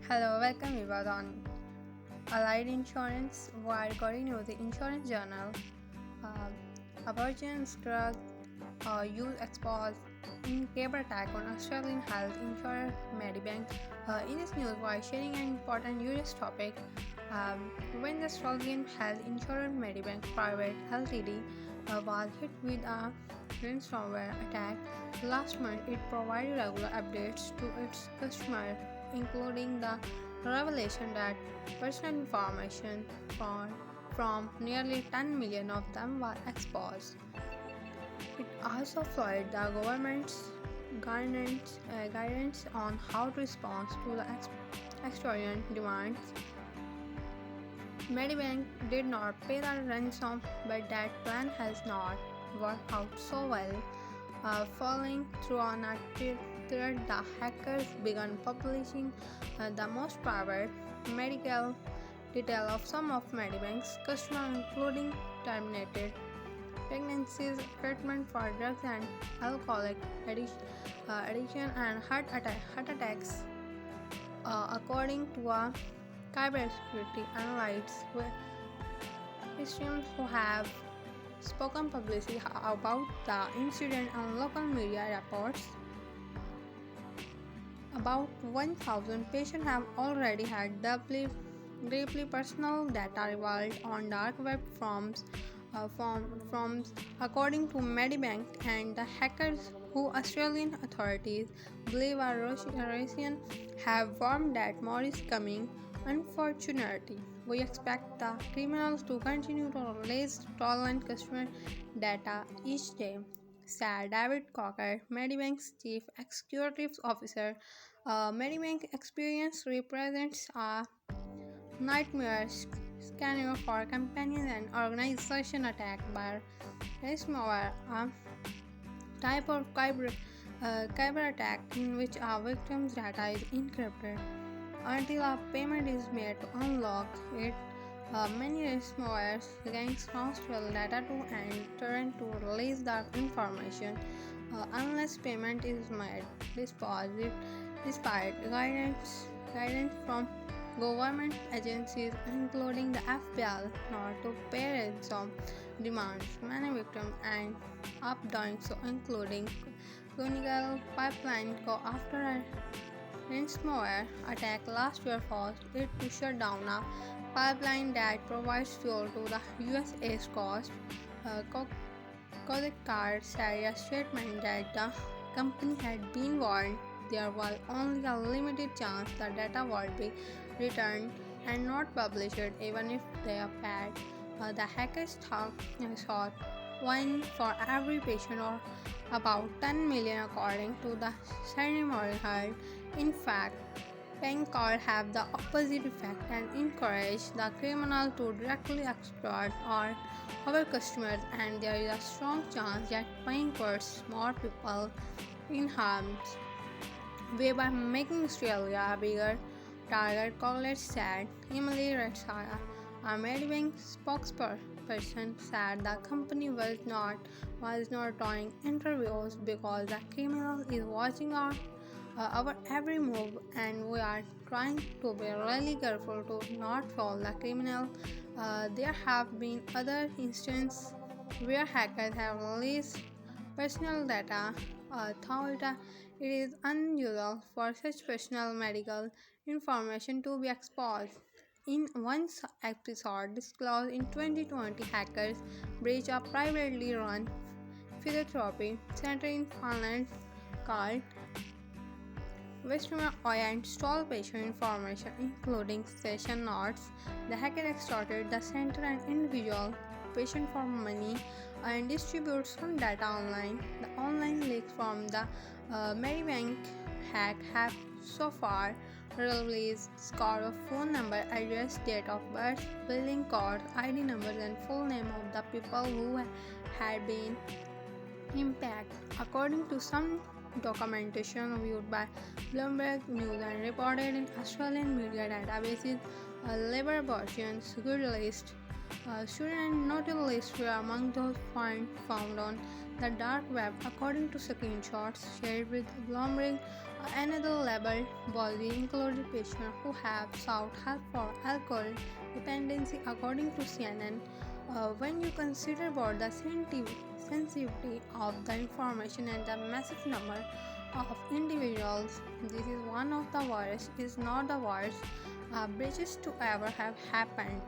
Hello, welcome everyone on Allied Insurance. We are recording you the Insurance Journal. Uh, Abortions drug use exposed in cable attack on Australian health insurer Medibank. In this news, we are sharing an important US topic. When the Australian health insurer Medibank Private Ltd was hit with a ransomware attack last month, it provided regular updates to its customers, including the revelation that personal information from nearly 10 million of them was exposed. It also followed the government's guidance on how to respond to the extortion demands. Medibank did not pay the ransom, but that plan has not worked out so well. Following through on a thread, the hackers began publishing the most private medical detail of some of Medibank's customers, including terminated pregnancies, treatment for drugs and alcoholic addiction, and heart attacks. According to a cybersecurity analyst, Christians who have spoken publicly about the incident on local media reports. About 1,000 patients have already had deeply personal data revealed on dark web forums, according to Medibank, and the hackers who Australian authorities believe are Russian have warned that more is coming. Unfortunately, we expect the criminals to continue to release stolen customer data each day, said David Cocker, Medibank's chief executive officer. Medibank experience represents a nightmare scenario for companies and organization attacked by ransomware, a type of cyber attack in which a victim's data is encrypted until a payment is made to unlock it. Many ransomware gangs now steal data to and threaten to release the information unless payment is made. Despite guidance from government agencies, including the FBI, not to pay ransom demands, many victims end up doing so, including clinical pipeline go after a ransomware attack last year forced it to shut down a pipeline that provides fuel to the US East Coast. Kodak Card said a statement that the company had been warned there was only a limited chance the data would be returned and not published even if they appeared. The hackers sought one for every patient or about 10 million according to the ceremonial held. In fact, paying calls have the opposite effect and encourage the criminal to directly exploit our customers, and there is a strong chance that paying puts more people in harm's way by making Australia a bigger target, College said. Emily Rexaya, a Medibank spokesperson, said the company was not doing interviews because the criminal is watching our every move, and we are trying to be really careful to not fall the criminal. There have been other instances where hackers have released personal data, though it is unusual for such personal medical information to be exposed. In one episode disclosed in 2020, hackers breached a privately run physiotherapy center in Finland called Western and stole patient information, including session notes. The hacker extorted the center and individual patient for money and distributed some data online. The online leaks from the Medibank hack have so far released score of phone number, address, date of birth, billing codes, ID numbers, and full name of the people who had been impacted. According to some documentation viewed by Bloomberg News and reported in Australian media databases, labor abortions, good list, student and notable lists were among those found on the dark web, according to screenshots shared with Bloomberg. Another labeled body included patients who have sought help for alcohol dependency, according to CNN. When you consider both the sensitivity of the information and the massive number of individuals, this is one of the worst, is not the worst, breaches to ever have happened,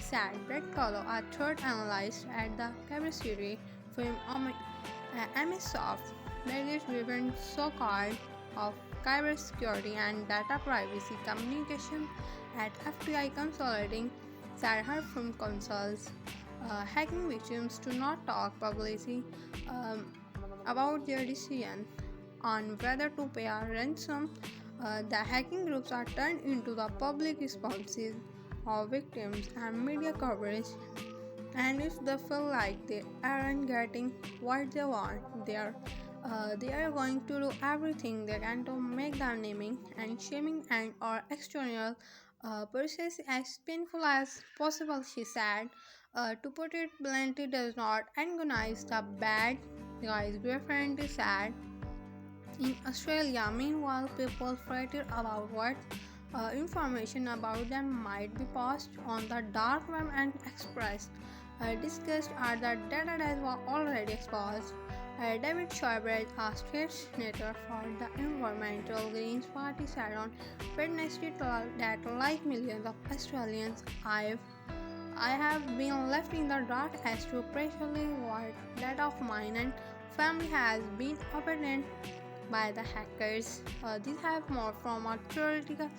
said Brett Kahlo, a third analyst at the cybersecurity firm Amisoft. Baggage driven so-called of cybersecurity and data privacy communication at FTI Consulting said her firm consults hacking victims to not talk publicly um, about their decision on whether to pay a ransom. The hacking groups are turned into the public responses of victims and media coverage. And if they feel like they aren't getting what they want, they are going to do everything they can to make the naming and shaming and or external process as painful as possible, she said. To put it bluntly, does not agonize the bad guy's girlfriend, said. In Australia, meanwhile, people fretted about what information about them might be passed on the dark web and expressed, discussed are the data that was already exposed. David Shoibrad, a state senator for the Environmental Greens Party, said on Wednesday that, like millions of Australians, I have been left in the dark as to precisely what data of mine and family has been obtained by the hackers. These have moved from a theoretical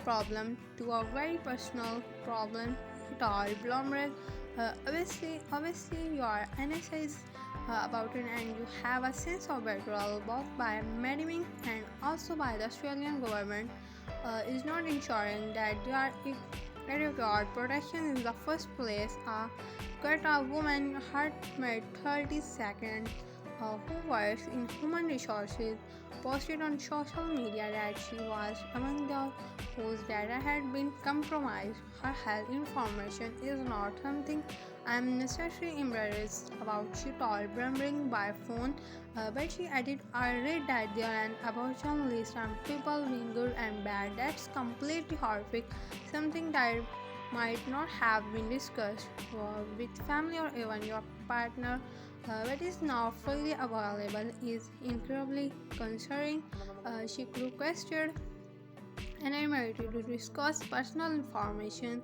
problem to a very personal problem. It all Blomberg. Obviously, your NSA is about it, and you have a sense of betrayal both by Medibank and also by the Australian government. Is not ensuring that they are adequate protection in the first place. Quetta woman, her made 30 seconds who works in human resources, posted on social media that she was among those whose data had been compromised. Her health information is not something I'm necessarily embarrassed about, she told Bloomberg by phone, but she added, I read that there are an abortion list and people being good and bad. That's completely horrific, something that might not have been discussed with family or even your partner, but is now freely available is incredibly concerning. She requested anonymity to discuss personal information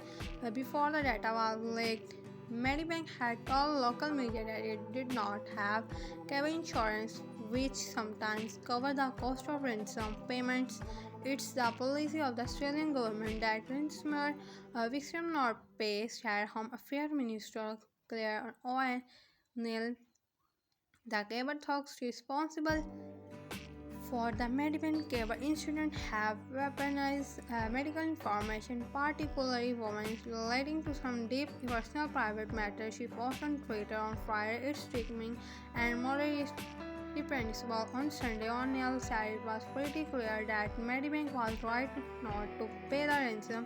before the data was leaked. Medibank had told local media that it did not have cover insurance, which sometimes cover the cost of ransom payments. It's the policy of the Australian government that ransomware victims not pay, said Home Affairs Minister Claire O'Neill. The cable thugs responsible for the Medibank cable incident have weaponized medical information, particularly women's, relating to some deep personal private matters. She posted on Twitter on Friday. It's streaming and morally reprehensible. On Sunday, O'Neill said it was pretty clear that Medibank was right not to pay the ransom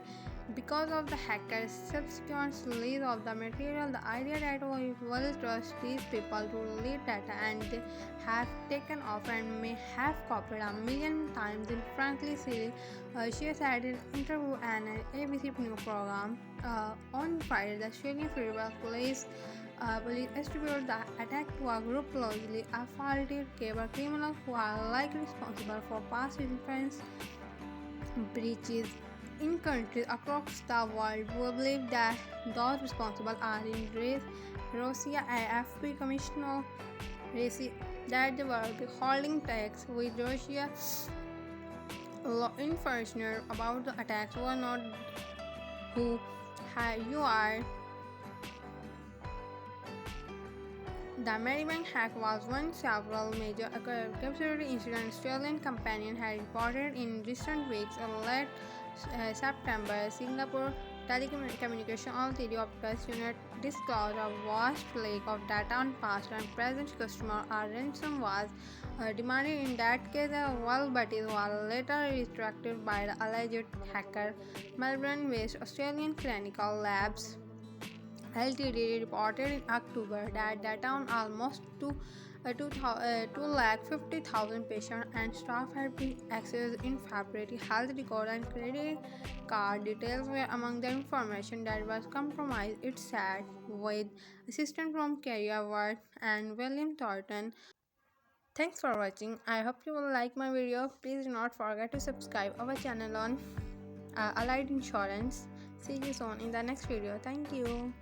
because of the hacker's subsequent release of the material. The idea that we will trust these people to release data and they have taken off and may have copied a million times is frankly silly, she said in an interview and an ABC News program. On Friday, the Australian Federal Police attributed the attack to a group closely affiliated cable criminals who are likely responsible for past inference breaches in countries across the world. We believe that those responsible are in Russia. AFP Commissioner that they will be holding talks with Russia law enforcement about the attacks were not who you are. The Medibank hack was one several major security incidents Australian companion had reported in recent weeks. Late September, Singapore Telecommunication Ltd Optus unit disclosed a vast lake of data on past and present customers. A ransom was demanded in that case as well, but it was later retracted by the alleged hacker. Melbourne-based Australian Clinical Labs Ltd reported in October that data on almost 2 250,000 patients and staff had been accessed in February. Health record and credit card details were among the information that was compromised, it said, with assistance from Career Ward and William Thornton. Thanks for watching. I hope you will like my video. Please do not forget to subscribe our channel on Allied Insurance. See you soon in the next video. Thank you.